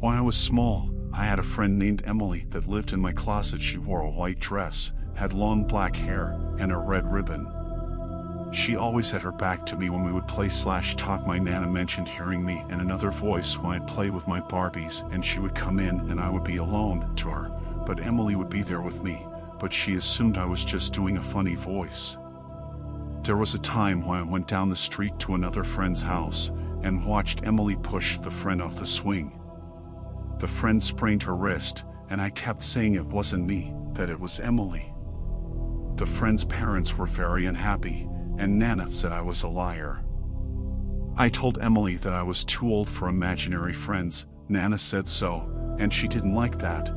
When I was small, I had a friend named Emily that lived in my closet. She wore a white dress, had long black hair, and a red ribbon. She always had her back to me when we would play/talk. My Nana mentioned hearing me and another voice when I'd play with my Barbies, and she would come in and I would be alone to her, but Emily would be there with me, but she assumed I was just doing a funny voice. There was a time when I went down the street to another friend's house and watched Emily push the friend off the swing. The friend sprained her wrist, and I kept saying it wasn't me, that it was Emily. The friend's parents were very unhappy, and Nana said I was a liar. I told Emily that I was too old for imaginary friends. Nana said so, and she didn't like that.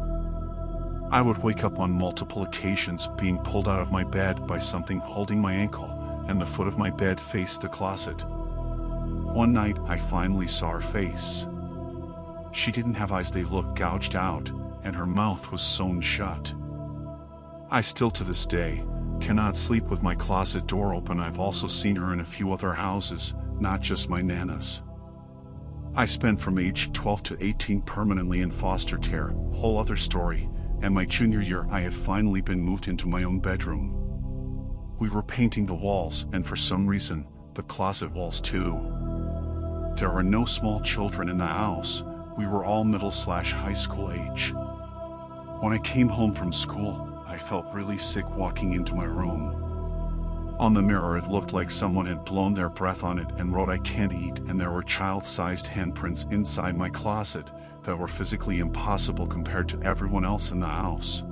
I would wake up on multiple occasions being pulled out of my bed by something holding my ankle, and the foot of my bed faced the closet. One night I finally saw her face. She didn't have eyes, they looked gouged out, and her mouth was sewn shut. I still to this day cannot sleep with my closet door open. I've also seen her in a few other houses, not just my Nana's. I spent from age 12 to 18 permanently in foster care, whole other story, and my junior year I had finally been moved into my own bedroom. We were painting the walls, and for some reason, the closet walls too. There were no small children in the house. We were all middle/high school age. When I came home from school, I felt really sick walking into my room. On the mirror it looked like someone had blown their breath on it and wrote "I can't eat," and there were child-sized handprints inside my closet that were physically impossible compared to everyone else in the house.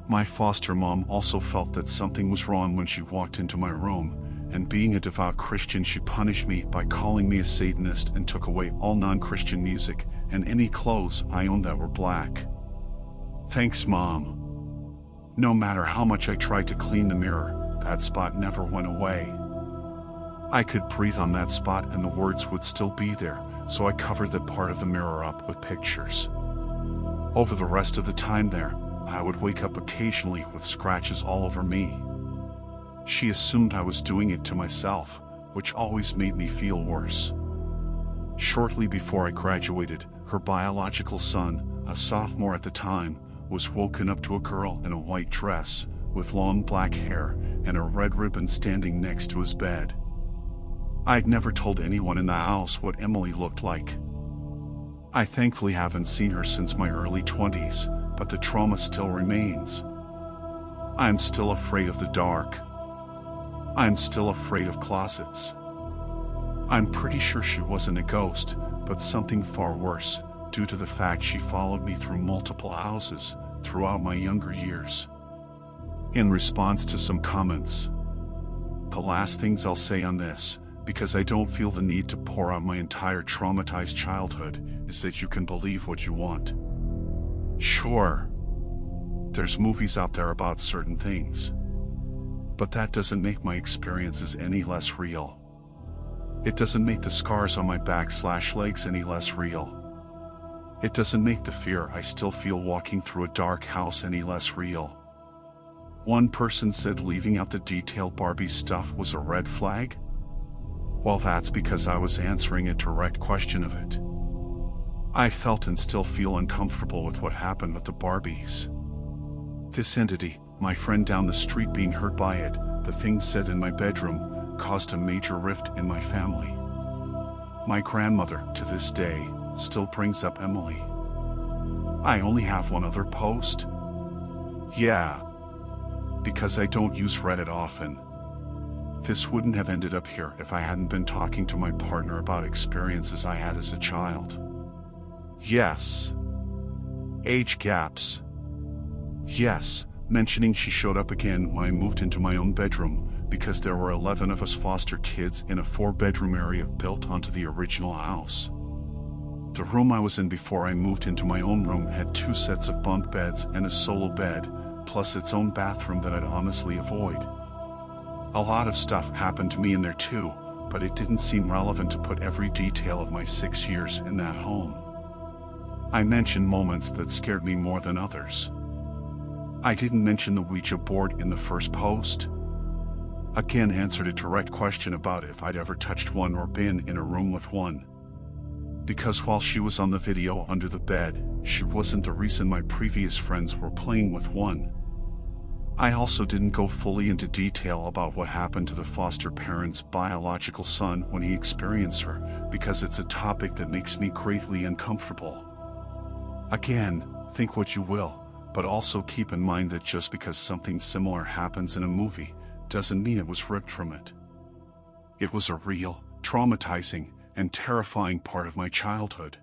My foster mom also felt that something was wrong when she walked into my room, and being a devout Christian, she punished me by calling me a Satanist and took away all non-Christian music and any clothes I owned that were black. Thanks, Mom. No matter how much I tried to clean the mirror, that spot never went away. I could breathe on that spot and the words would still be there, so I covered that part of the mirror up with pictures. Over the rest of the time there, I would wake up occasionally with scratches all over me. She assumed I was doing it to myself, which always made me feel worse. Shortly before I graduated, her biological son, a sophomore at the time, was woken up to a girl in a white dress, with long black hair, and a red ribbon standing next to his bed. I'd never told anyone in the house what Emily looked like. I thankfully haven't seen her since my early 20s, but the trauma still remains. I'm still afraid of the dark. I'm still afraid of closets. I'm pretty sure she wasn't a ghost, but something far worse, due to the fact she followed me through multiple houses throughout my younger years. In response to some comments, the last things I'll say on this, because I don't feel the need to pour out my entire traumatized childhood, is that you can believe what you want. Sure, there's movies out there about certain things, but that doesn't make my experiences any less real. It doesn't make the scars on my back/legs any less real. It doesn't make the fear I still feel walking through a dark house any less real. One person said leaving out the detailed Barbie stuff was a red flag. Well, that's because I was answering a direct question of it. I felt and still feel uncomfortable with what happened with the Barbies. This entity, my friend down the street being hurt by it, the things said in my bedroom, caused a major rift in my family. My grandmother, to this day, still brings up Emily. I only have one other post. Yeah, because I don't use Reddit often. This wouldn't have ended up here if I hadn't been talking to my partner about experiences I had as a child. Yes. Age gaps. Yes, mentioning she showed up again when I moved into my own bedroom, because there were 11 of us foster kids in a 4-bedroom area built onto the original house. The room I was in before I moved into my own room had 2 sets of bunk beds and a solo bed, plus its own bathroom that I'd honestly avoid. A lot of stuff happened to me in there too, but it didn't seem relevant to put every detail of my 6 years in that home. I mentioned moments that scared me more than others. I didn't mention the Ouija board in the first post. Again, answered a direct question about if I'd ever touched one or been in a room with one. Because while she was on the video under the bed, she wasn't the reason my previous friends were playing with one. I also didn't go fully into detail about what happened to the foster parent's biological son when he experienced her, because it's a topic that makes me greatly uncomfortable. Again, think what you will, but also keep in mind that just because something similar happens in a movie, doesn't mean it was ripped from it. It was a real, traumatizing, and terrifying part of my childhood.